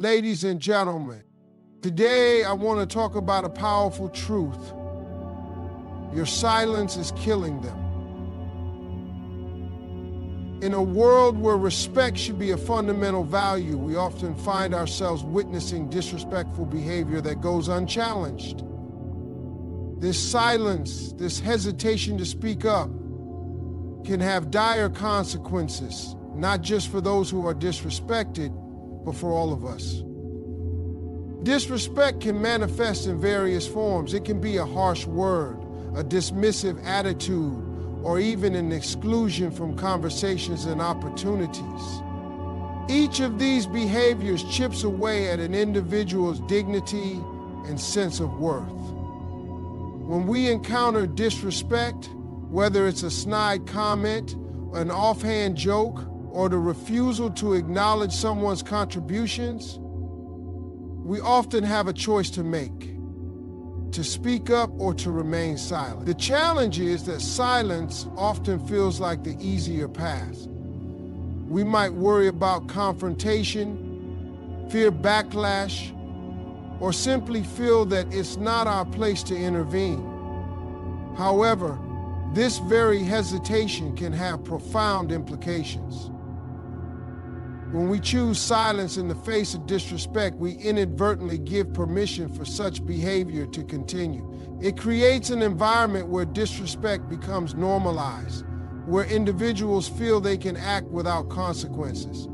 Ladies and gentlemen, today I want to talk about a powerful truth. Your silence is killing them. In a world where respect should be a fundamental value, we often find ourselves witnessing disrespectful behavior that goes unchallenged. This silence, this hesitation to speak up, can have dire consequences, not just for those who are disrespected, but for all of us. Disrespect can manifest in various forms. It can be a harsh word, a dismissive attitude, or even an exclusion from conversations and opportunities. Each of these behaviors chips away at an individual's dignity and sense of worth. When we encounter disrespect, whether it's a snide comment, an offhand joke, or the refusal to acknowledge someone's contributions, we often have a choice to make, to speak up or to remain silent. The challenge is that silence often feels like the easier path. We might worry about confrontation, fear backlash, or simply feel that it's not our place to intervene. However, this very hesitation can have profound implications. When we choose silence in the face of disrespect, we inadvertently give permission for such behavior to continue. It creates an environment where disrespect becomes normalized, where individuals feel they can act without consequences.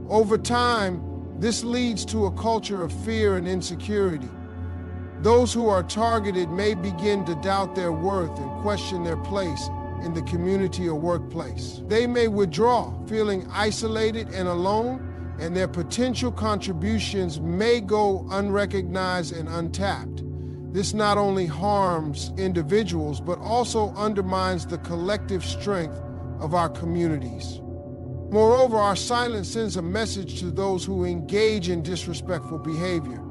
Over time, this leads to a culture of fear and insecurity. Those who are targeted may begin to doubt their worth and question their place in the community or workplace. They may withdraw, feeling isolated and alone, and their potential contributions may go unrecognized and untapped. This not only harms individuals, but also undermines the collective strength of our communities. Moreover, our silence sends a message to those who engage in disrespectful behavior.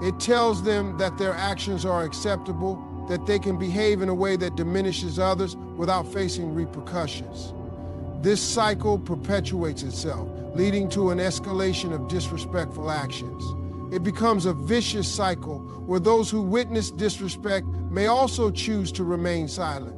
It tells them that their actions are acceptable, that they can behave in a way that diminishes others without facing repercussions. This cycle perpetuates itself, leading to an escalation of disrespectful actions. It becomes a vicious cycle where those who witness disrespect may also choose to remain silent,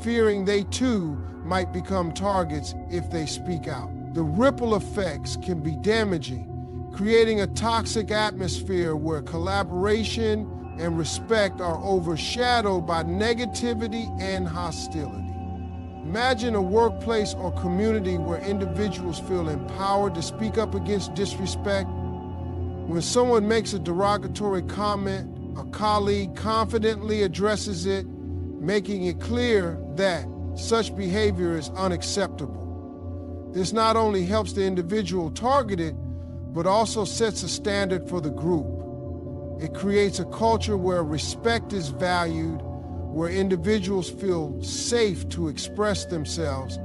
fearing they too might become targets if they speak out. The ripple effects can be damaging, creating a toxic atmosphere where collaboration and respect are overshadowed by negativity and hostility. Imagine a workplace or community where individuals feel empowered to speak up against disrespect. When someone makes a derogatory comment, a colleague confidently addresses it, making it clear that such behavior is unacceptable. This not only helps the individual targeted, but also sets a standard for the group. It creates a culture where respect is valued, where individuals feel safe to express themselves,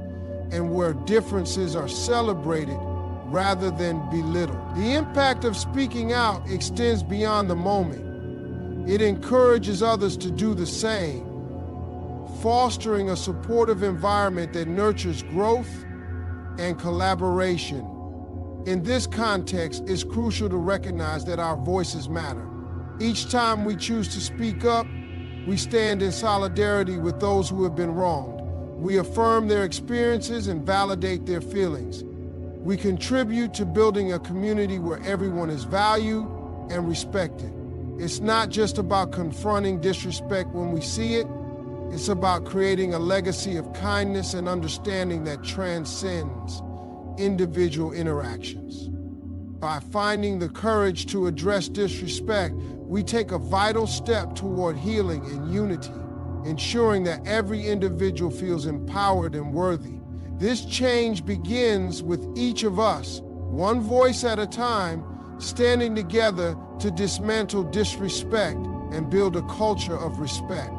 and where differences are celebrated rather than belittled. The impact of speaking out extends beyond the moment. It encourages others to do the same, fostering a supportive environment that nurtures growth and collaboration. In this context, it's crucial to recognize that our voices matter. Each time we choose to speak up, we stand in solidarity with those who have been wronged. We affirm their experiences and validate their feelings. We contribute to building a community where everyone is valued and respected. It's not just about confronting disrespect when we see it. It's about creating a legacy of kindness and understanding that transcends individual interactions. By finding the courage to address disrespect, we take a vital step toward healing and unity, ensuring that every individual feels empowered and worthy. This change begins with each of us, one voice at a time, standing together to dismantle disrespect and build a culture of respect.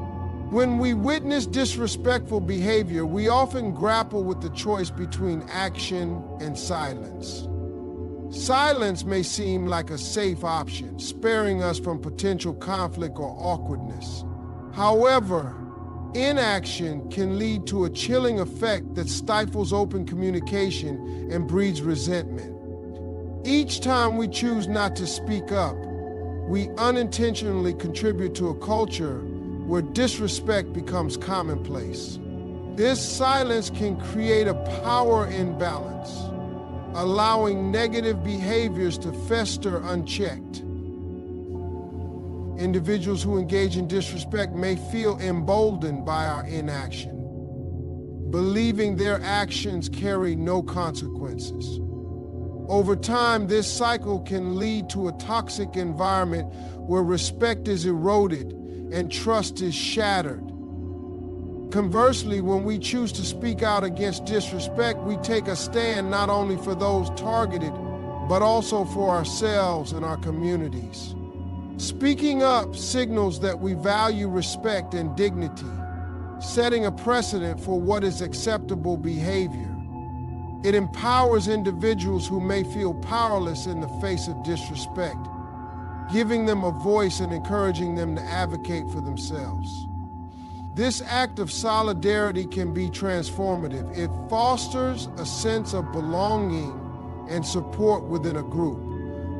When we witness disrespectful behavior, we often grapple with the choice between action and silence. Silence may seem like a safe option, sparing us from potential conflict or awkwardness. However, inaction can lead to a chilling effect that stifles open communication and breeds resentment. Each time we choose not to speak up, we unintentionally contribute to a culture where disrespect becomes commonplace. This silence can create a power imbalance, allowing negative behaviors to fester unchecked. Individuals who engage in disrespect may feel emboldened by our inaction, believing their actions carry no consequences. Over time, this cycle can lead to a toxic environment where respect is eroded and trust is shattered. Conversely, when we choose to speak out against disrespect, we take a stand not only for those targeted, but also for ourselves and our communities. Speaking up signals that we value respect and dignity, setting a precedent for what is acceptable behavior. It empowers individuals who may feel powerless in the face of disrespect, giving them a voice and encouraging them to advocate for themselves. This act of solidarity can be transformative. It fosters a sense of belonging and support within a group.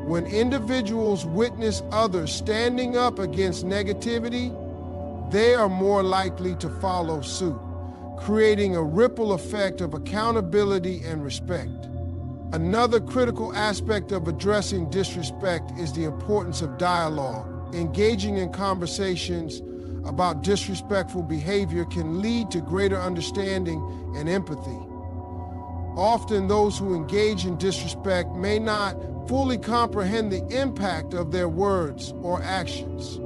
When individuals witness others standing up against negativity, they are more likely to follow suit, creating a ripple effect of accountability and respect. Another critical aspect of addressing disrespect is the importance of dialogue. Engaging in conversations about disrespectful behavior can lead to greater understanding and empathy. Often those who engage in disrespect may not fully comprehend the impact of their words or actions.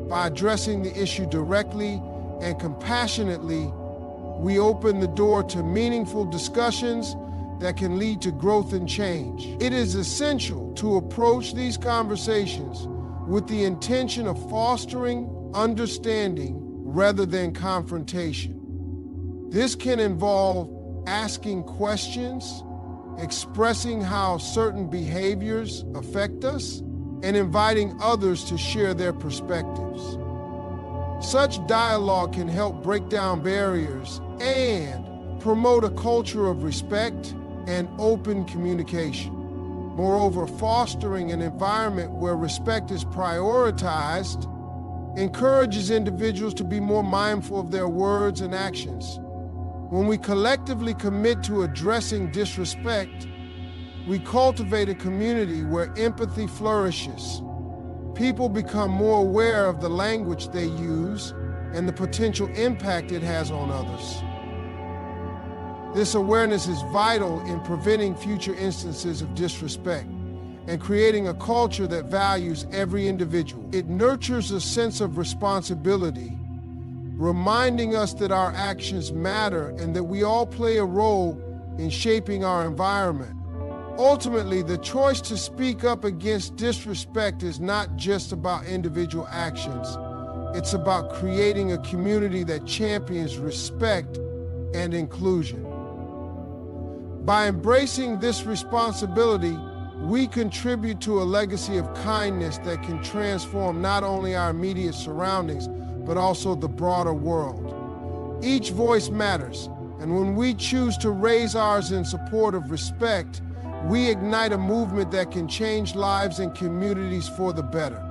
By addressing the issue directly and compassionately, we open the door to meaningful discussions that can lead to growth and change. It is essential to approach these conversations with the intention of fostering understanding rather than confrontation. This can involve asking questions, expressing how certain behaviors affect us, and inviting others to share their perspectives. Such dialogue can help break down barriers and promote a culture of respect and open communication. Moreover, fostering an environment where respect is prioritized encourages individuals to be more mindful of their words and actions. When we collectively commit to addressing disrespect, we cultivate a community where empathy flourishes. People become more aware of the language they use and the potential impact it has on others. This awareness is vital in preventing future instances of disrespect and creating a culture that values every individual. It nurtures a sense of responsibility, reminding us that our actions matter and that we all play a role in shaping our environment. Ultimately, the choice to speak up against disrespect is not just about individual actions. It's about creating a community that champions respect and inclusion. By embracing this responsibility, we contribute to a legacy of kindness that can transform not only our immediate surroundings, but also the broader world. Each voice matters, and when we choose to raise ours in support of respect, we ignite a movement that can change lives and communities for the better.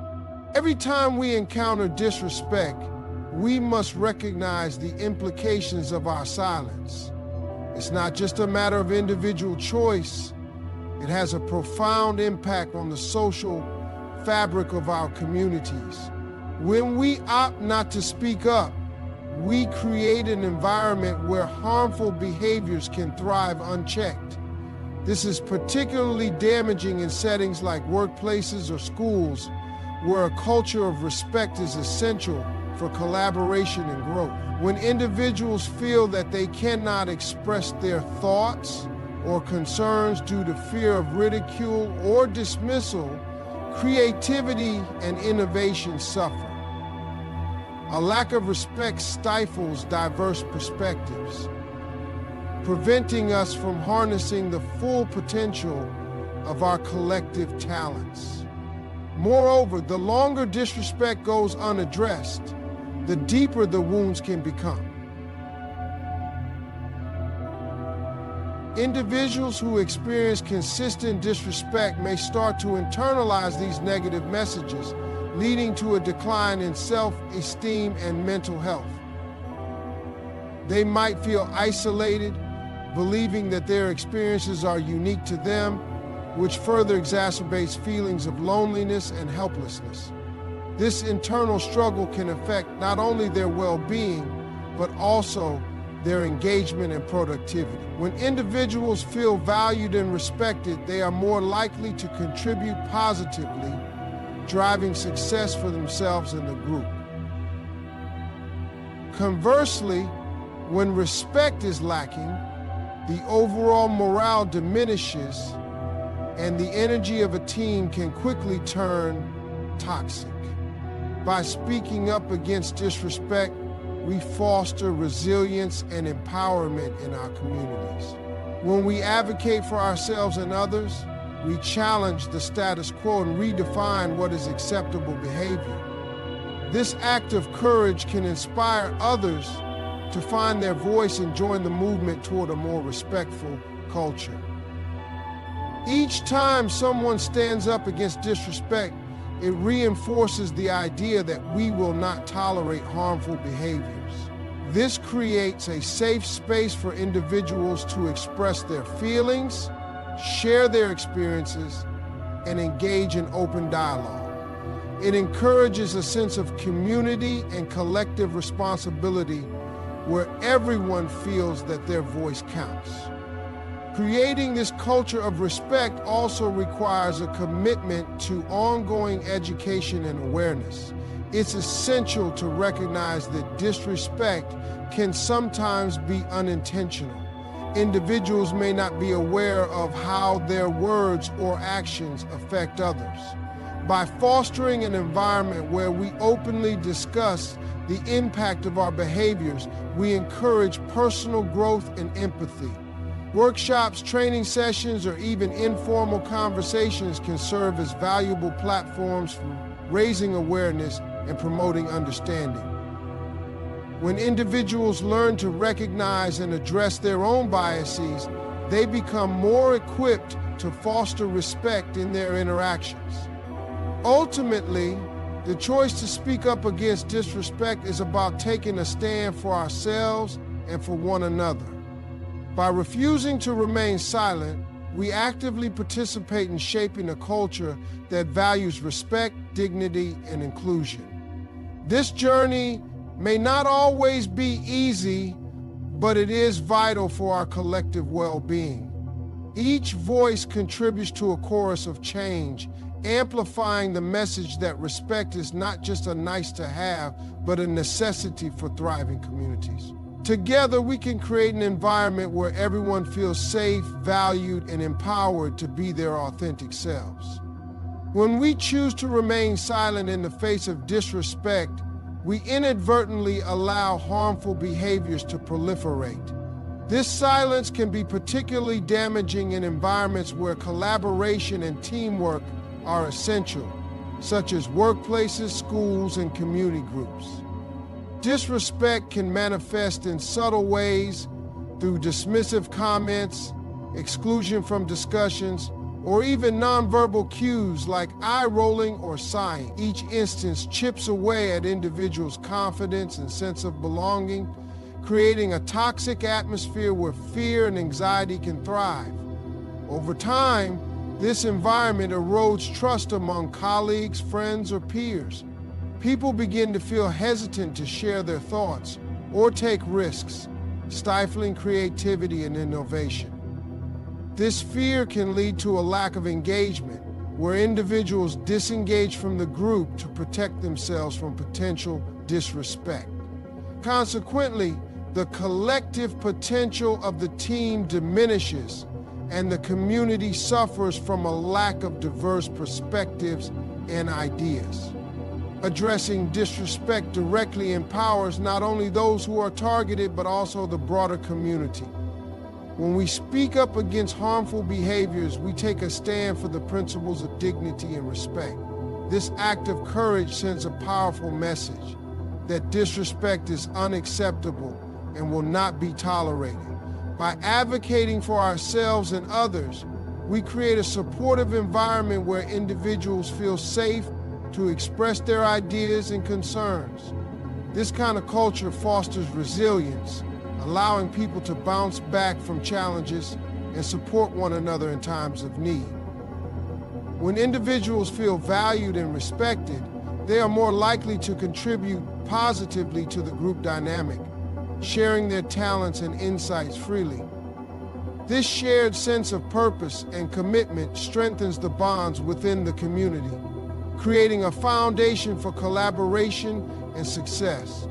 Every time we encounter disrespect, we must recognize the implications of our silence. It's not just a matter of individual choice. It has a profound impact on the social fabric of our communities. When we opt not to speak up, we create an environment where harmful behaviors can thrive unchecked. This is particularly damaging in settings like workplaces or schools, where a culture of respect is essential for collaboration and growth. When individuals feel that they cannot express their thoughts or concerns due to fear of ridicule or dismissal, creativity and innovation suffer. A lack of respect stifles diverse perspectives, preventing us from harnessing the full potential of our collective talents. Moreover, the longer disrespect goes unaddressed, the deeper the wounds can become. Individuals who experience consistent disrespect may start to internalize these negative messages, leading to a decline in self-esteem and mental health. They might feel isolated, believing that their experiences are unique to them, which further exacerbates feelings of loneliness and helplessness. This internal struggle can affect not only their well-being, but also their engagement and productivity. When individuals feel valued and respected, they are more likely to contribute positively, driving success for themselves and the group. Conversely, when respect is lacking, the overall morale diminishes and the energy of a team can quickly turn toxic. By speaking up against disrespect, we foster resilience and empowerment in our communities. When we advocate for ourselves and others, we challenge the status quo and redefine what is acceptable behavior. This act of courage can inspire others to find their voice and join the movement toward a more respectful culture. Each time someone stands up against disrespect, it reinforces the idea that we will not tolerate harmful behaviors. This creates a safe space for individuals to express their feelings, share their experiences, and engage in open dialogue. It encourages a sense of community and collective responsibility where everyone feels that their voice counts. Creating this culture of respect also requires a commitment to ongoing education and awareness. It's essential to recognize that disrespect can sometimes be unintentional. Individuals may not be aware of how their words or actions affect others. By fostering an environment where we openly discuss the impact of our behaviors, we encourage personal growth and empathy. Workshops, training sessions, or even informal conversations can serve as valuable platforms for raising awareness and promoting understanding. When individuals learn to recognize and address their own biases, they become more equipped to foster respect in their interactions. Ultimately, the choice to speak up against disrespect is about taking a stand for ourselves and for one another. By refusing to remain silent, we actively participate in shaping a culture that values respect, dignity, and inclusion. This journey may not always be easy, but it is vital for our collective well-being. Each voice contributes to a chorus of change, amplifying the message that respect is not just a nice to have, but a necessity for thriving communities. Together, we can create an environment where everyone feels safe, valued, and empowered to be their authentic selves. When we choose to remain silent in the face of disrespect, we inadvertently allow harmful behaviors to proliferate. This silence can be particularly damaging in environments where collaboration and teamwork are essential, such as workplaces, schools, and community groups. Disrespect can manifest in subtle ways through dismissive comments, exclusion from discussions, or even nonverbal cues like eye-rolling or sighing. Each instance chips away at individuals' confidence and sense of belonging, creating a toxic atmosphere where fear and anxiety can thrive. Over time, this environment erodes trust among colleagues, friends, or peers. People begin to feel hesitant to share their thoughts or take risks, stifling creativity and innovation. This fear can lead to a lack of engagement, where individuals disengage from the group to protect themselves from potential disrespect. Consequently, the collective potential of the team diminishes, and the community suffers from a lack of diverse perspectives and ideas. Addressing disrespect directly empowers not only those who are targeted, but also the broader community. When we speak up against harmful behaviors, we take a stand for the principles of dignity and respect. This act of courage sends a powerful message that disrespect is unacceptable and will not be tolerated. By advocating for ourselves and others, we create a supportive environment where individuals feel safe to express their ideas and concerns. This kind of culture fosters resilience, allowing people to bounce back from challenges and support one another in times of need. When individuals feel valued and respected, they are more likely to contribute positively to the group dynamic, sharing their talents and insights freely. This shared sense of purpose and commitment strengthens the bonds within the community, creating a foundation for collaboration and success.